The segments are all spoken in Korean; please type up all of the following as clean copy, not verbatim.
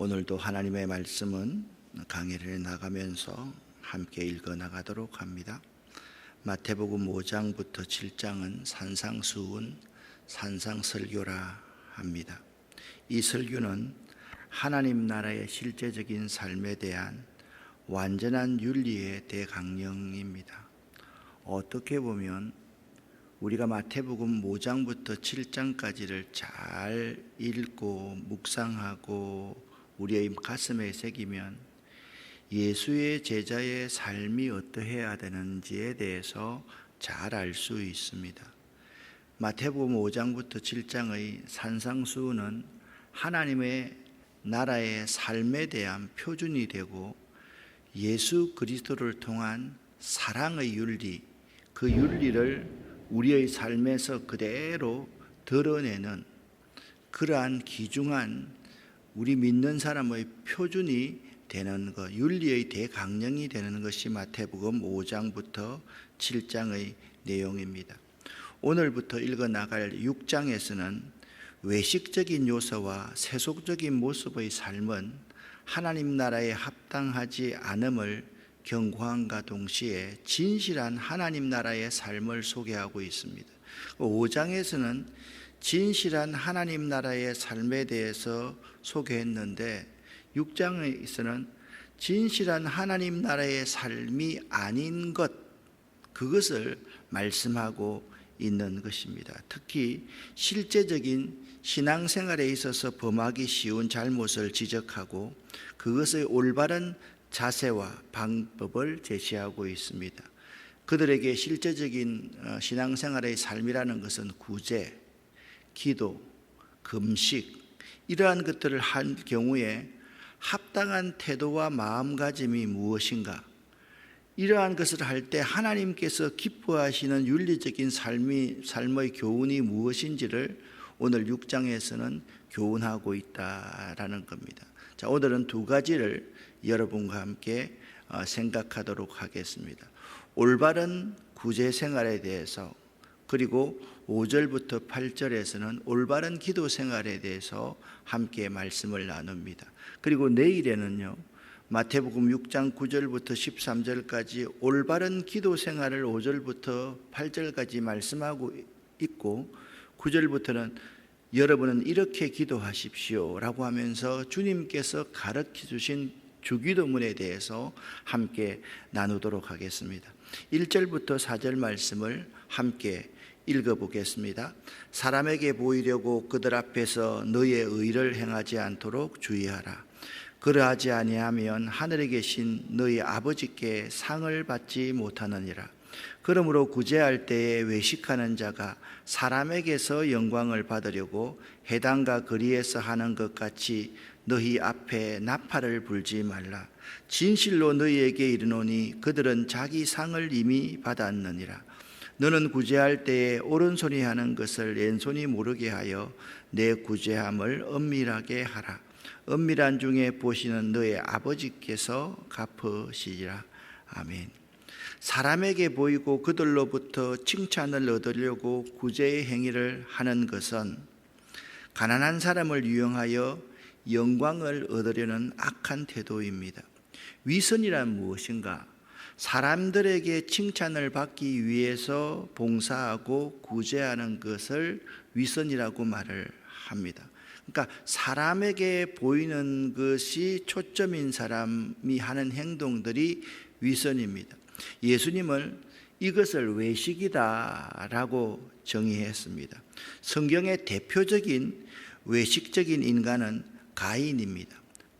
오늘도 하나님의 말씀은 강해를 나가면서 함께 읽어 나가도록 합니다. 마태복음 5장부터 7장은 산상수훈, 산상설교라 합니다. 이 설교는 하나님 나라의 실제적인 삶에 대한 완전한 윤리의 대강령입니다. 어떻게 보면 우리가 마태복음 5장부터 7장까지를 잘 읽고 묵상하고 우리의 가슴에 새기면 예수의 제자의 삶이 어떠해야 되는지에 대해서 잘 알 수 있습니다. 마태복음 5장부터 7장의 산상수훈은 하나님의 나라의 삶에 대한 표준이 되고 예수 그리스도를 통한 사랑의 윤리, 그 윤리를 우리의 삶에서 그대로 드러내는 그러한 귀중한 우리 믿는 사람의 표준이 되는 것, 윤리의 대강령이 되는 것이 마태복음 5장부터 7장의 내용입니다. 오늘부터 읽어 나갈 6장에서는 외식적인 요소와 세속적인 모습의 삶은 하나님 나라에 합당하지 않음을 경고함과 동시에 진실한 하나님 나라의 삶을 소개하고 있습니다. 5장에서는 진실한 하나님 나라의 삶에 대해서 소개했는데 6장에서는 진실한 하나님 나라의 삶이 아닌 것, 그것을 말씀하고 있는 것입니다. 특히 실제적인 신앙생활에 있어서 범하기 쉬운 잘못을 지적하고 그것의 올바른 자세와 방법을 제시하고 있습니다. 그들에게 실제적인 신앙생활의 삶이라는 것은 구제, 기도, 금식 이러한 것들을 한 경우에 합당한 태도와 마음가짐이 무엇인가, 이러한 것을 할 때 하나님께서 기뻐하시는 윤리적인 삶의 교훈이 무엇인지를 오늘 6장에서는 교훈하고 있다라는 겁니다. 자, 오늘은 두 가지를 여러분과 함께 생각하도록 하겠습니다. 올바른 구제 생활에 대해서, 그리고 5절부터 8절에서는 올바른 기도 생활에 대해서 함께 말씀을 나눕니다. 그리고 내일에는요, 마태복음 6장 9절부터 13절까지 올바른 기도 생활을 5절부터 8절까지 말씀하고 있고 9절부터는 여러분은 이렇게 기도하십시오 라고 하면서 주님께서 가르쳐 주신 주기도문에 대해서 함께 나누도록 하겠습니다. 1절부터 4절 말씀을 함께 읽어보겠습니다. 사람에게 보이려고 그들 앞에서 너의 의를 행하지 않도록 주의하라. 그러하지 아니하면 하늘에 계신 너희 아버지께 상을 받지 못하느니라. 그러므로 구제할 때에 외식하는 자가 사람에게서 영광을 받으려고 회당과 거리에서 하는 것 같이 너희 앞에 나팔을 불지 말라. 진실로 너희에게 이르노니 그들은 자기 상을 이미 받았느니라. 너는 구제할 때에 오른손이 하는 것을 왼손이 모르게 하여 내 구제함을 엄밀하게 하라. 엄밀한 중에 보시는 너의 아버지께서 갚으시리라. 아멘. 사람에게 보이고 그들로부터 칭찬을 얻으려고 구제의 행위를 하는 것은 가난한 사람을 이용하여 영광을 얻으려는 악한 태도입니다. 위선이란 무엇인가? 사람들에게 칭찬을 받기 위해서 봉사하고 구제하는 것을 위선이라고 말을 합니다. 그러니까 사람에게 보이는 것이 초점인 사람이 하는 행동들이 위선입니다. 예수님은 이것을 외식이다라고 정의했습니다. 성경의 대표적인 외식적인 인간은 가인입니다.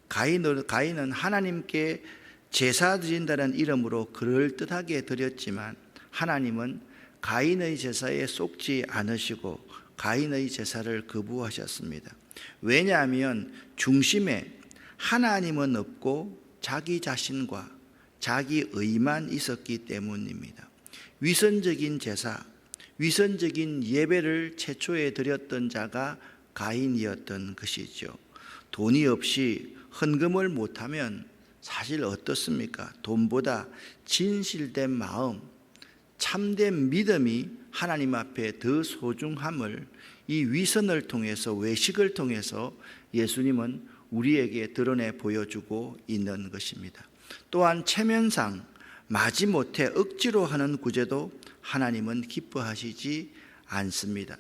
가인은 하나님께 제사 드린다는 이름으로 그럴듯하게 드렸지만 하나님은 가인의 제사에 속지 않으시고 가인의 제사를 거부하셨습니다. 왜냐하면 중심에 하나님은 없고 자기 자신과 자기 의만 있었기 때문입니다. 위선적인 제사, 위선적인 예배를 최초에 드렸던 자가 가인이었던 것이죠. 돈이 없이 헌금을 못하면 사실 어떻습니까? 돈보다 진실된 마음, 참된 믿음이 하나님 앞에 더 소중함을 이 위선을 통해서, 외식을 통해서 예수님은 우리에게 드러내 보여주고 있는 것입니다. 또한 체면상 마지못해 억지로 하는 구제도 하나님은 기뻐하시지 않습니다.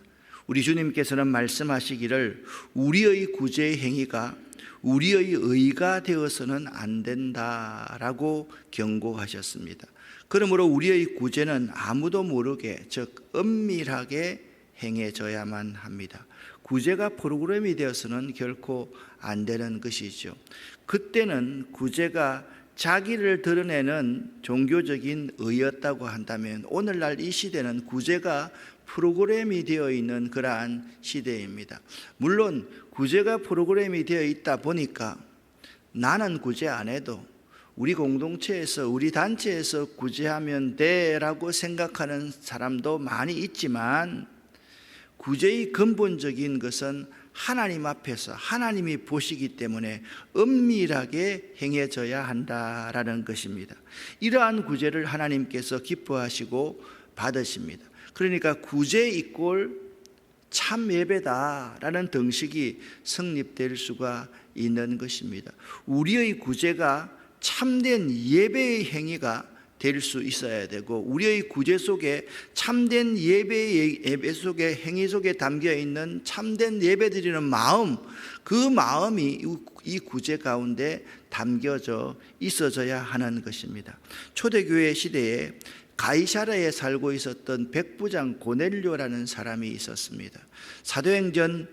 우리 주님께서는 말씀하시기를 우리의 구제 행위가 우리의 의가 되어서는 안 된다라고 경고하셨습니다. 그러므로 우리의 구제는 아무도 모르게, 즉 은밀하게 행해져야만 합니다. 구제가 프로그램이 되어서는 결코 안 되는 것이죠. 그때는 구제가 자기를 드러내는 종교적인 의였다고 한다면 오늘날 이 시대는 구제가 프로그램이 되어 있는 그러한 시대입니다. 물론 구제가 프로그램이 되어 있다 보니까 나는 구제 안 해도 우리 공동체에서 우리 단체에서 구제하면 돼라고 생각하는 사람도 많이 있지만 구제의 근본적인 것은 하나님 앞에서 하나님이 보시기 때문에 은밀하게 행해져야 한다라는 것입니다. 이러한 구제를 하나님께서 기뻐하시고 받으십니다. 그러니까 구제 이꼴 참 예배다라는 등식이 성립될 수가 있는 것입니다. 우리의 구제가 참된 예배의 행위가 될 수 있어야 되고 우리의 구제 속에 참된 예배 속에 행위 속에 담겨 있는 참된 예배드리는 마음, 그 마음이 이 구제 가운데 담겨져 있어져야 하는 것입니다. 초대교회 시대에 가이사랴에 살고 있었던 백부장 고넬료라는 사람이 있었습니다. 사도행전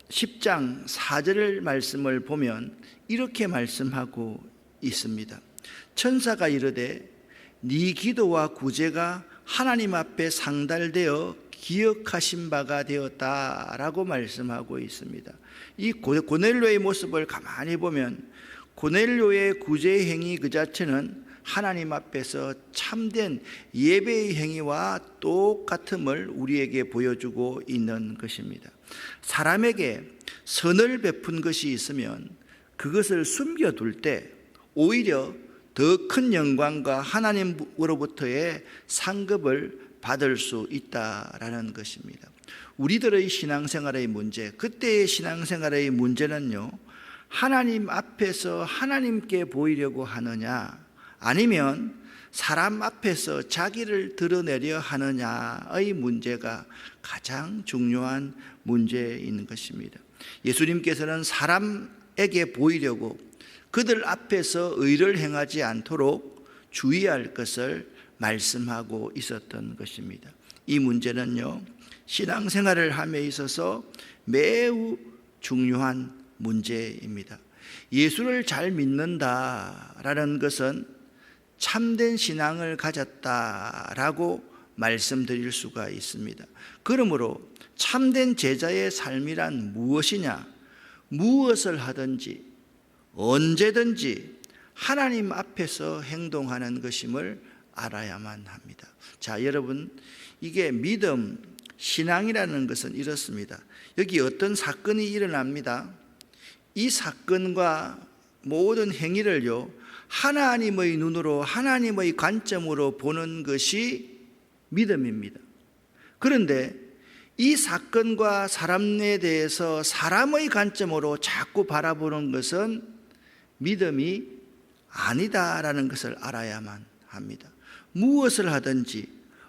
10장 4절 말씀을 보면 이렇게 말씀하고 있습니다. 천사가 이르되 네 기도와 구제가 하나님 앞에 상달되어 기억하신 바가 되었다라고 말씀하고 있습니다. 이 고넬료의 모습을 가만히 보면 고넬료의 구제 행위 그 자체는 하나님 앞에서 참된 예배의 행위와 똑같음을 우리에게 보여주고 있는 것입니다. 사람에게 선을 베푼 것이 있으면 그것을 숨겨둘 때 오히려 더 큰 영광과 하나님으로부터의 상급을 받을 수 있다라는 것입니다. 우리들의 신앙생활의 문제, 그때의 신앙생활의 문제는요, 하나님 앞에서 하나님께 보이려고 하느냐, 아니면 사람 앞에서 자기를 드러내려 하느냐의 문제가 가장 중요한 문제인 것입니다. 예수님께서는 사람에게 보이려고 그들 앞에서 의를 행하지 않도록 주의할 것을 말씀하고 있었던 것입니다. 이 문제는요, 신앙생활을 함에 있어서 매우 중요한 문제입니다. 예수를 잘 믿는다라는 것은 참된 신앙을 가졌다라고 말씀드릴 수가 있습니다. 그러므로 참된 제자의 삶이란 무엇이냐? 무엇을 하든지 언제든지 하나님 앞에서 행동하는 것임을 알아야만 합니다. 자, 여러분, 이게 믿음, 신앙이라는 것은 이렇습니다. 여기 어떤 사건이 일어납니다. 이 사건과 모든 행위를요, 하나님의 눈으로 하나님의 관점으로 보는 것이 믿음입니다. 그런데 이 사건과 사람에 대해서 사람의 관점으로 자꾸 바라보는 것은 믿음이 아니다라는 것을 알아야만 합니다. 무엇을 하든지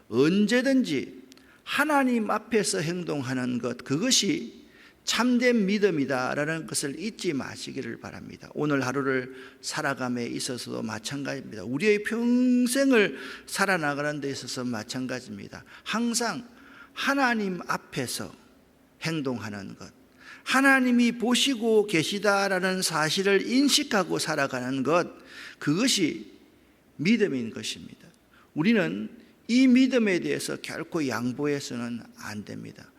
언제든지 하나님 앞에서 행동하는 것, 그것이 참된 믿음이다라는 것을 잊지 마시기를 바랍니다. 오늘 하루를 살아감에 있어서도 마찬가지입니다. 우리의 평생을 살아나가는 데 있어서 마찬가지입니다. 항상 하나님 앞에서 행동하는 것, 하나님이 보시고 계시다라는 사실을 인식하고 살아가는 것, 그것이 믿음인 것입니다. 우리는 이 믿음에 대해서 결코 양보해서는 안 됩니다.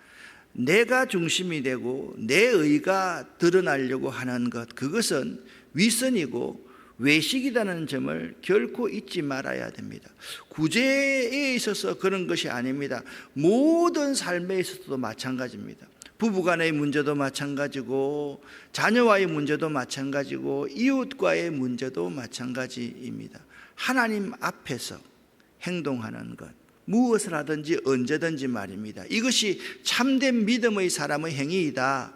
내가 중심이 되고 내 의가 드러나려고 하는 것, 그것은 위선이고 외식이라는 점을 결코 잊지 말아야 됩니다. 구제에 있어서 그런 것이 아닙니다. 모든 삶에 있어서도 마찬가지입니다. 부부간의 문제도 마찬가지고 자녀와의 문제도 마찬가지고 이웃과의 문제도 마찬가지입니다. 하나님 앞에서 행동하는 것, 무엇을 하든지 언제든지 말입니다. 이것이 참된 믿음의 사람의 행위이다.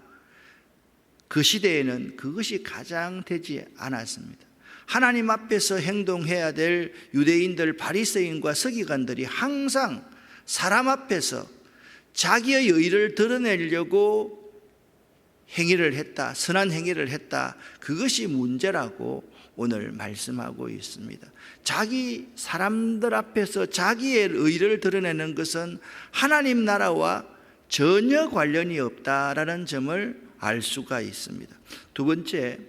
그 시대에는 그것이 가장 되지 않았습니다. 하나님 앞에서 행동해야 될 유대인들, 바리새인과 서기관들이 항상 사람 앞에서 자기의 의를 드러내려고 행위를 했다, 선한 행위를 했다. 그것이 문제라고 오늘 말씀하고 있습니다. 사람들 앞에서 자기의 의를 드러내는 것은 하나님 나라와 전혀 관련이 없다라는 점을 알 수가 있습니다. 두 번째,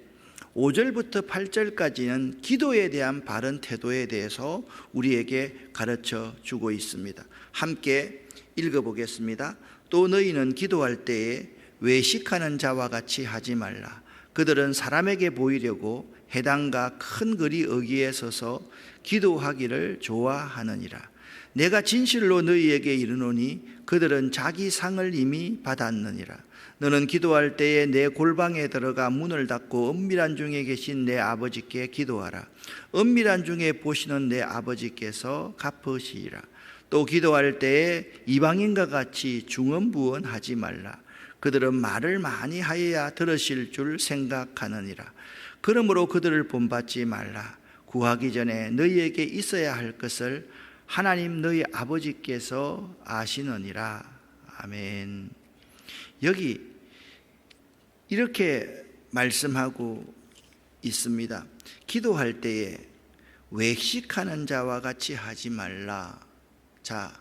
5절부터 8절까지는 기도에 대한 바른 태도에 대해서 우리에게 가르쳐 주고 있습니다. 함께 읽어보겠습니다. 또 너희는 기도할 때에 외식하는 자와 같이 하지 말라. 그들은 사람에게 보이려고 해당과 큰 글이 어기에 서서 기도하기를 좋아하느니라. 내가 진실로 너희에게 이르노니 그들은 자기 상을 이미 받았느니라. 너는 기도할 때에 내 골방에 들어가 문을 닫고 은밀한 중에 계신 내 아버지께 기도하라. 은밀한 중에 보시는 내 아버지께서 갚으시리라. 또 기도할 때에 이방인과 같이 중언부언하지 말라. 그들은 말을 많이 하여야 들으실 줄 생각하느니라. 그러므로 그들을 본받지 말라. 구하기 전에 너희에게 있어야 할 것을 하나님 너희 아버지께서 아시느니라. 아멘. 여기 이렇게 말씀하고 있습니다. 기도할 때에 외식하는 자와 같이 하지 말라. 자,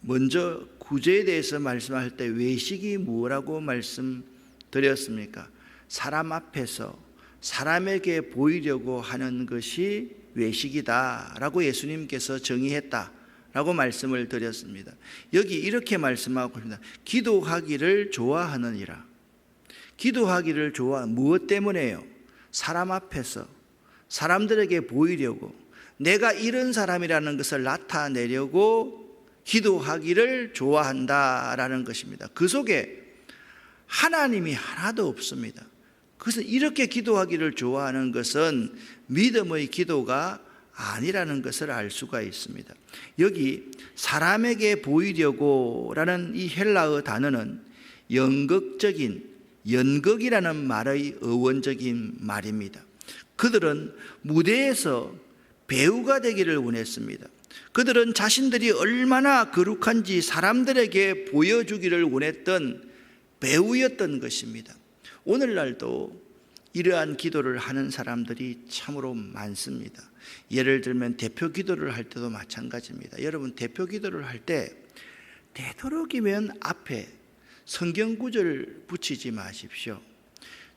먼저 구제에 대해서 말씀할 때 외식이 뭐라고 말씀드렸습니까? 사람 앞에서 사람에게 보이려고 하는 것이 외식이다라고 예수님께서 정의했다라고 말씀을 드렸습니다. 여기 이렇게 말씀하고 있습니다. 기도하기를 좋아하느니라. 기도하기를 무엇 때문에요? 사람 앞에서 사람들에게 보이려고, 내가 이런 사람이라는 것을 나타내려고 기도하기를 좋아한다라는 것입니다. 그 속에 하나님이 하나도 없습니다. 그래서 이렇게 기도하기를 좋아하는 것은 믿음의 기도가 아니라는 것을 알 수가 있습니다. 여기 사람에게 보이려고라는 이 헬라어 단어는 연극이라는 말의 어원적인 말입니다. 그들은 무대에서 배우가 되기를 원했습니다. 그들은 자신들이 얼마나 거룩한지 사람들에게 보여주기를 원했던 배우였던 것입니다. 오늘날도 이러한 기도를 하는 사람들이 참으로 많습니다. 예를 들면 대표 기도를 할 때도 마찬가지입니다. 여러분, 대표 기도를 할 때 되도록이면 앞에 성경 구절 붙이지 마십시오.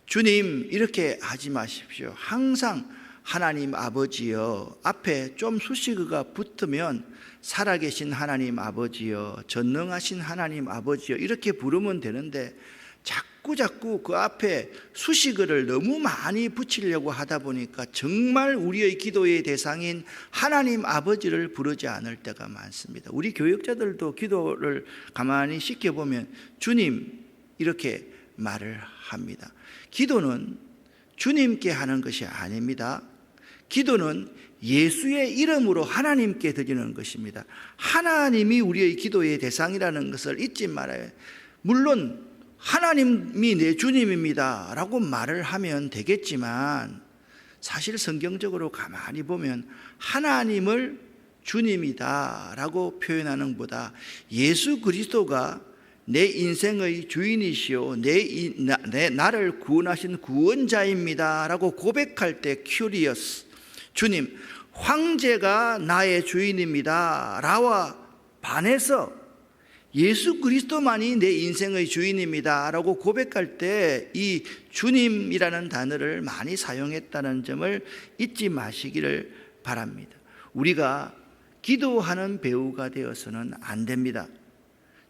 주님 이렇게 하지 마십시오. 항상 하나님 아버지여, 앞에 좀 수식어가 붙으면 살아계신 하나님 아버지여, 전능하신 하나님 아버지여 이렇게 부르면 되는데 자꾸 그 앞에 수식어를 너무 많이 붙이려고 하다 보니까 정말 우리의 기도의 대상인 하나님 아버지를 부르지 않을 때가 많습니다. 우리 교역자들도 기도를 가만히 지켜보면 주님 이렇게 말을 합니다. 기도는 주님께 하는 것이 아닙니다. 기도는 예수의 이름으로 하나님께 드리는 것입니다. 하나님이 우리의 기도의 대상이라는 것을 잊지 말아요. 물론 하나님이 내 주님입니다 라고 말을 하면 되겠지만 사실 성경적으로 가만히 보면 하나님을 주님이다 라고 표현하는 것보다 예수 그리스도가 내 인생의 주인이시오, 나를 구원하신 구원자입니다 라고 고백할 때 큐리어스, 주님 황제가 나의 주인입니다 라와 반해서 예수 그리스도만이 내 인생의 주인입니다 라고 고백할 때 이 주님이라는 단어를 많이 사용했다는 점을 잊지 마시기를 바랍니다. 우리가 기도하는 배우가 되어서는 안 됩니다.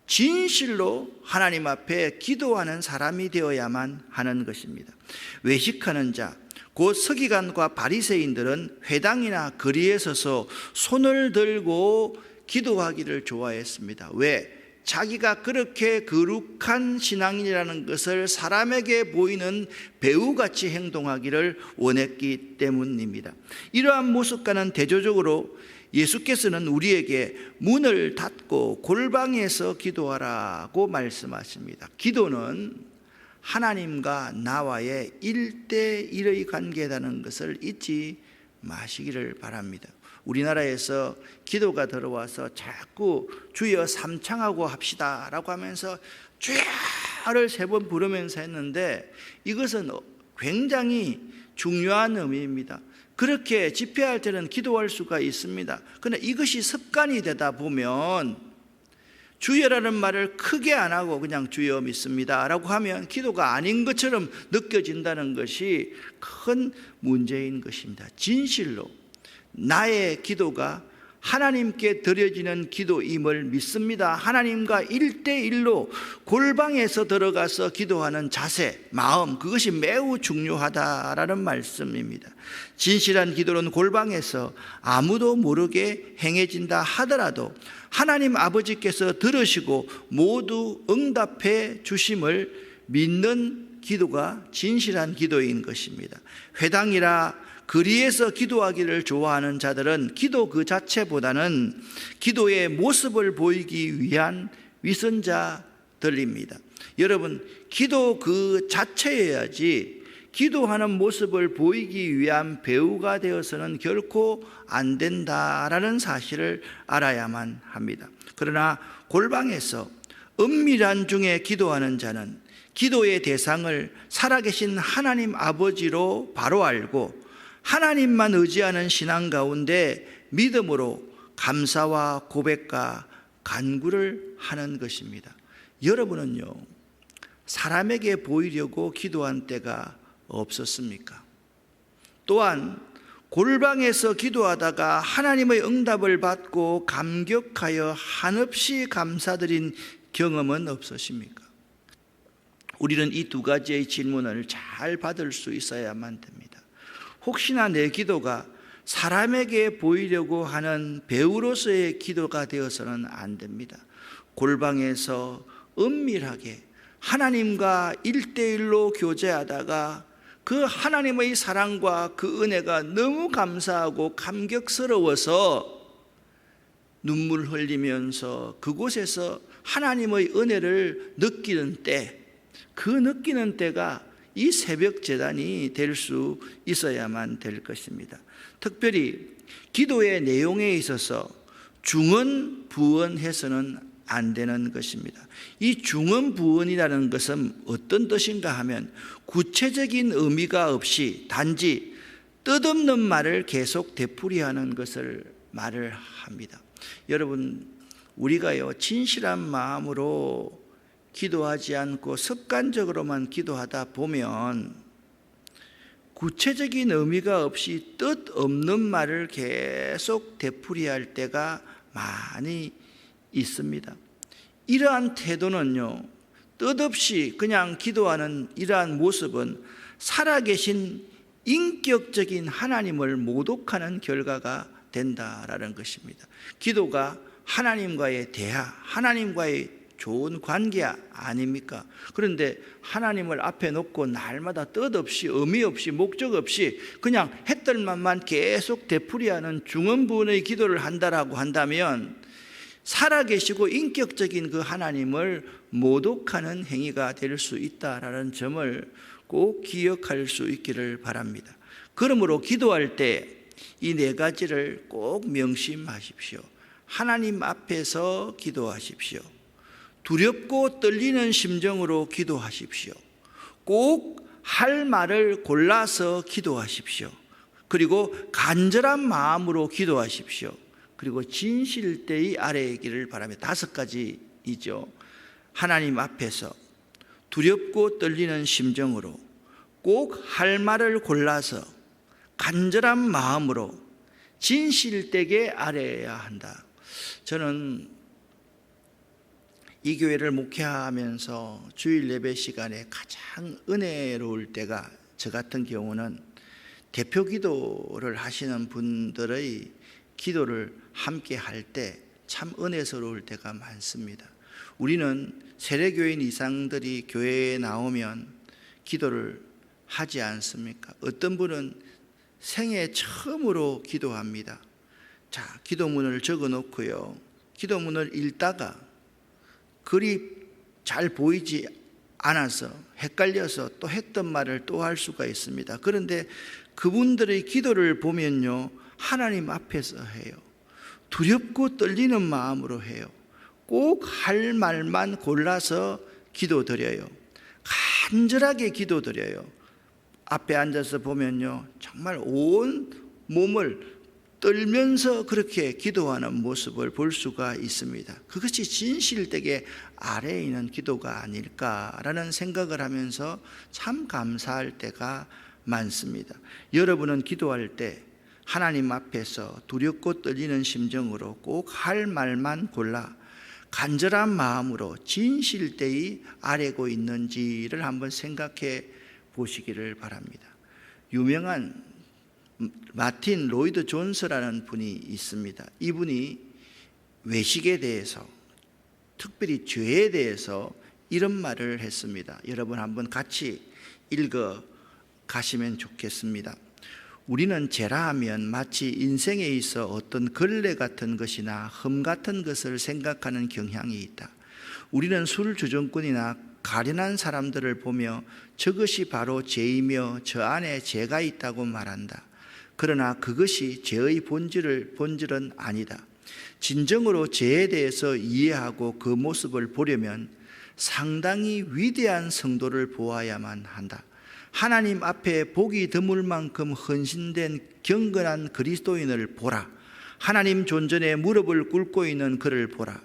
진실로 하나님 앞에 기도하는 사람이 되어야만 하는 것입니다. 외식하는 자, 곧 서기관과 바리새인들은 회당이나 거리에 서서 손을 들고 기도하기를 좋아했습니다. 왜? 자기가 그렇게 거룩한 신앙이라는 것을 사람에게 보이는 배우같이 행동하기를 원했기 때문입니다. 이러한 모습과는 대조적으로 예수께서는 우리에게 문을 닫고 골방에서 기도하라고 말씀하십니다. 기도는 하나님과 나와의 1대1의 관계라는 것을 잊지 마시기를 바랍니다. 우리나라에서 기도가 들어와서 자꾸 주여 삼창하고 합시다 라고 하면서 주여를 3번 부르면서 했는데, 이것은 굉장히 중요한 의미입니다. 그렇게 집회할 때는 기도할 수가 있습니다. 그러나 이것이 습관이 되다 보면 주여라는 말을 크게 안 하고 그냥 주여 믿습니다 라고 하면 기도가 아닌 것처럼 느껴진다는 것이 큰 문제인 것입니다. 진실로 나의 기도가 하나님께 드려지는 기도임을 믿습니다. 하나님과 1대1로 골방에서 들어가서 기도하는 자세, 마음, 그것이 매우 중요하다라는 말씀입니다. 진실한 기도는 골방에서 아무도 모르게 행해진다 하더라도 하나님 아버지께서 들으시고 모두 응답해 주심을 믿는 기도가 진실한 기도인 것입니다. 회당이라 거리에서 기도하기를 좋아하는 자들은 기도 그 자체보다는 기도의 모습을 보이기 위한 위선자들입니다. 여러분, 기도 그 자체여야지 기도하는 모습을 보이기 위한 배우가 되어서는 결코 안 된다라는 사실을 알아야만 합니다. 그러나 골방에서 은밀한 중에 기도하는 자는 기도의 대상을 살아계신 하나님 아버지로 바로 알고 하나님만 의지하는 신앙 가운데 믿음으로 감사와 고백과 간구를 하는 것입니다. 여러분은요, 사람에게 보이려고 기도한 때가 없었습니까? 또한 골방에서 기도하다가 하나님의 응답을 받고 감격하여 한없이 감사드린 경험은 없으십니까? 우리는 이 2가지의 질문을 잘 받을 수 있어야만 됩니다. 혹시나 내 기도가 사람에게 보이려고 하는 배우로서의 기도가 되어서는 안 됩니다. 골방에서 은밀하게 하나님과 1대1로 교제하다가 그 하나님의 사랑과 그 은혜가 너무 감사하고 감격스러워서 눈물 흘리면서 그곳에서 하나님의 은혜를 느끼는 때, 그 느끼는 때가 이 새벽 제단이 될 수 있어야만 될 것입니다. 특별히 기도의 내용에 있어서 중언부언해서는 안 되는 것입니다. 이 중언부언이라는 것은 어떤 뜻인가 하면 구체적인 의미가 없이 단지 뜻없는 말을 계속 되풀이하는 것을 말을 합니다. 여러분, 우리가요, 진실한 마음으로 기도하지 않고 습관적으로만 기도하다 보면 구체적인 의미가 없이 뜻없는 말을 계속 되풀이할 때가 많이 있습니다. 이러한 태도는요, 뜻없이 그냥 기도하는 이러한 모습은 살아계신 인격적인 하나님을 모독하는 결과가 된다라는 것입니다. 기도가 하나님과의 대화, 하나님과의 좋은 관계 아닙니까? 그런데 하나님을 앞에 놓고 날마다 뜻없이 의미 없이 목적 없이 그냥 했던 말만 계속 되풀이하는 중언부언의 기도를 한다라고 한다면 살아계시고 인격적인 그 하나님을 모독하는 행위가 될 수 있다라는 점을 꼭 기억할 수 있기를 바랍니다. 그러므로 기도할 때 이 4가지를 꼭 명심하십시오. 하나님 앞에서 기도하십시오. 두렵고 떨리는 심정으로 기도하십시오. 꼭 할 말을 골라서 기도하십시오. 그리고 간절한 마음으로 기도하십시오. 그리고 진실되이 아뢰기를 바랍니다. 5가지이죠. 하나님 앞에서 두렵고 떨리는 심정으로 꼭 할 말을 골라서 간절한 마음으로 진실되게 아뢰어야 한다. 저는 이 교회를 목회하면서 주일 예배 시간에 가장 은혜로울 때가, 저 같은 경우는 대표 기도를 하시는 분들의 기도를 함께 할 때 참 은혜스러울 때가 많습니다. 우리는 세례교인 이상들이 교회에 나오면 기도를 하지 않습니까? 어떤 분은 생애 처음으로 기도합니다. 자, 기도문을 적어 놓고요, 기도문을 읽다가 글이 잘 보이지 않아서 헷갈려서 또 했던 말을 또 할 수가 있습니다. 그런데 그분들의 기도를 보면요, 하나님 앞에서 해요. 두렵고 떨리는 마음으로 해요. 꼭 할 말만 골라서 기도드려요. 간절하게 기도드려요. 앞에 앉아서 보면요, 정말 온 몸을 떨면서 그렇게 기도하는 모습을 볼 수가 있습니다. 그것이 진실되게 아래에 있는 기도가 아닐까라는 생각을 하면서 참 감사할 때가 많습니다. 여러분은 기도할 때 하나님 앞에서 두렵고 떨리는 심정으로 꼭 할 말만 골라 간절한 마음으로 진실되이 아뢰고 있는지를 한번 생각해 보시기를 바랍니다. 유명한 마틴 로이드 존스라는 분이 있습니다. 이분이 외식에 대해서, 특별히 죄에 대해서 이런 말을 했습니다. 여러분 한번 같이 읽어 가시면 좋겠습니다. 우리는 죄라 하면 마치 인생에 있어 어떤 걸레 같은 것이나 흠 같은 것을 생각하는 경향이 있다. 우리는 술주정꾼이나 가련한 사람들을 보며 저것이 바로 죄이며 저 안에 죄가 있다고 말한다. 그러나 그것이 죄의 본질은 아니다. 진정으로 죄에 대해서 이해하고 그 모습을 보려면 상당히 위대한 성도를 보아야만 한다. 하나님 앞에 복이 드물 만큼 헌신된 경건한 그리스도인을 보라. 하나님 존전에 무릎을 꿇고 있는 그를 보라.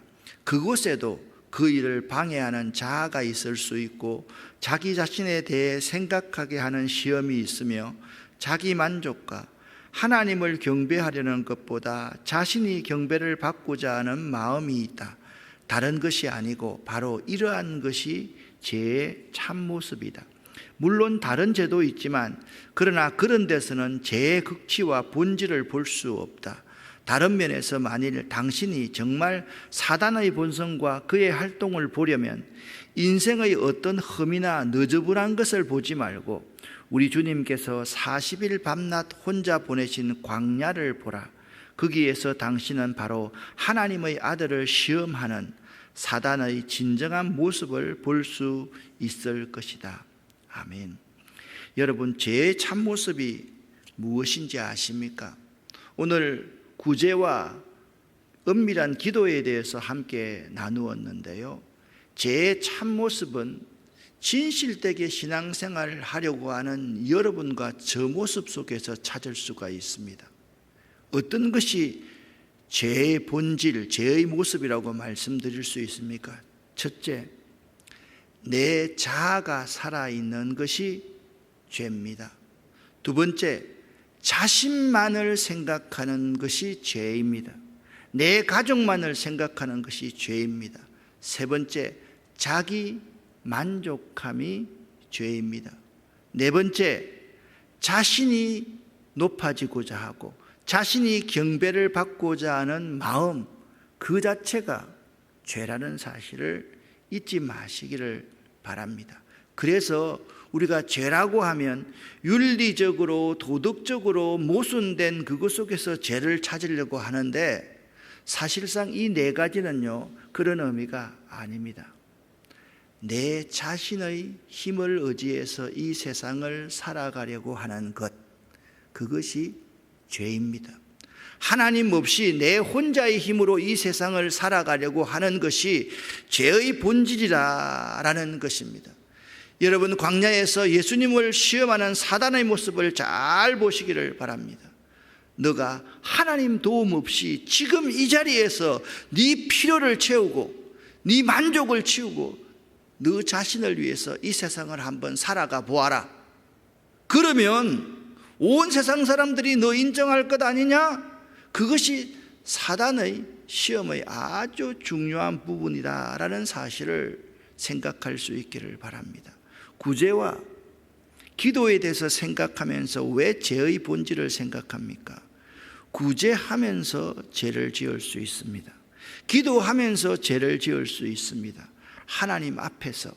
그곳에도 그 일을 방해하는 자아가 있을 수 있고 자기 자신에 대해 생각하게 하는 시험이 있으며 자기 만족과 하나님을 경배하려는 것보다 자신이 경배를 받고자 하는 마음이 있다. 다른 것이 아니고 바로 이러한 것이 죄의 참모습이다. 물론 다른 죄도 있지만 그러나 그런 데서는 죄의 극치와 본질을 볼 수 없다. 다른 면에서 만일 당신이 정말 사단의 본성과 그의 활동을 보려면 인생의 어떤 흠이나 너저분한 것을 보지 말고 우리 주님께서 40일 밤낮 혼자 보내신 광야를 보라. 거기에서 당신은 바로 하나님의 아들을 시험하는 사단의 진정한 모습을 볼 수 있을 것이다. 아멘. 여러분, 죄의 참모습이 무엇인지 아십니까? 오늘 구제와 은밀한 기도에 대해서 함께 나누었는데요, 죄의 참모습은 진실되게 신앙생활을 하려고 하는 여러분과 저 모습 속에서 찾을 수가 있습니다. 어떤 것이 죄의 본질, 죄의 모습이라고 말씀드릴 수 있습니까? 첫째, 내 자아가 살아있는 것이 죄입니다. 두 번째, 자신만을 생각하는 것이 죄입니다. 내 가족만을 생각하는 것이 죄입니다. 세 번째, 자기 만족함이 죄입니다. 네 번째, 자신이 높아지고자 하고 자신이 경배를 받고자 하는 마음, 그 자체가 죄라는 사실을 잊지 마시기를 바랍니다. 그래서 우리가 죄라고 하면 윤리적으로 도덕적으로 모순된 그것 속에서 죄를 찾으려고 하는데 사실상 이 네 가지는요, 그런 의미가 아닙니다. 내 자신의 힘을 의지해서 이 세상을 살아가려고 하는 것, 그것이 죄입니다. 하나님 없이 내 혼자의 힘으로 이 세상을 살아가려고 하는 것이 죄의 본질이라는 것입니다. 여러분, 광야에서 예수님을 시험하는 사단의 모습을 잘 보시기를 바랍니다. 너가 하나님 도움 없이 지금 이 자리에서 네 필요를 채우고 네 만족을 채우고 너 자신을 위해서 이 세상을 한번 살아가 보아라. 그러면 온 세상 사람들이 너 인정할 것 아니냐? 그것이 사단의 시험의 아주 중요한 부분이다라는 사실을 생각할 수 있기를 바랍니다. 구제와 기도에 대해서 생각하면서 왜 죄의 본질을 생각합니까? 구제하면서 죄를 지을 수 있습니다. 기도하면서 죄를 지을 수 있습니다. 하나님 앞에서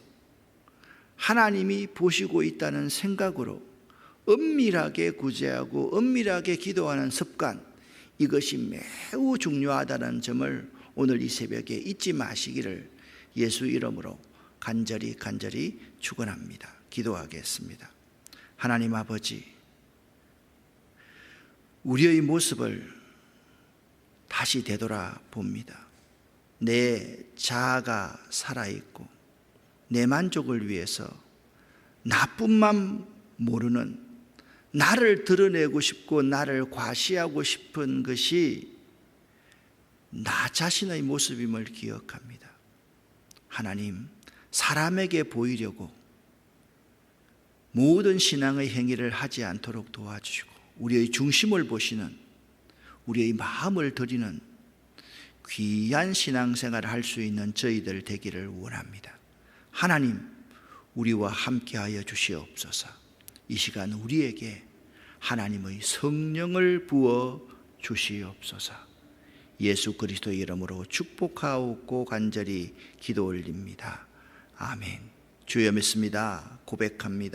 하나님이 보시고 있다는 생각으로 은밀하게 구제하고 은밀하게 기도하는 습관, 이것이 매우 중요하다는 점을 오늘 이 새벽에 잊지 마시기를 예수 이름으로 간절히 축원합니다. 기도하겠습니다. 하나님 아버지, 우리의 모습을 다시 되돌아봅니다. 내 자아가 살아있고 내 만족을 위해서 나뿐만 모르는, 나를 드러내고 싶고 나를 과시하고 싶은 것이 나 자신의 모습임을 기억합니다. 하나님, 사람에게 보이려고 모든 신앙의 행위를 하지 않도록 도와주시고 우리의 중심을 보시는, 우리의 마음을 드리는 귀한 신앙생활을 할 수 있는 저희들 되기를 원합니다. 하나님, 우리와 함께하여 주시옵소서. 이 시간 우리에게 하나님의 성령을 부어 주시옵소서. 예수 그리스도의 이름으로 축복하옵고 간절히 기도 올립니다. 아멘. 주여 믿습니다. 고백합니다.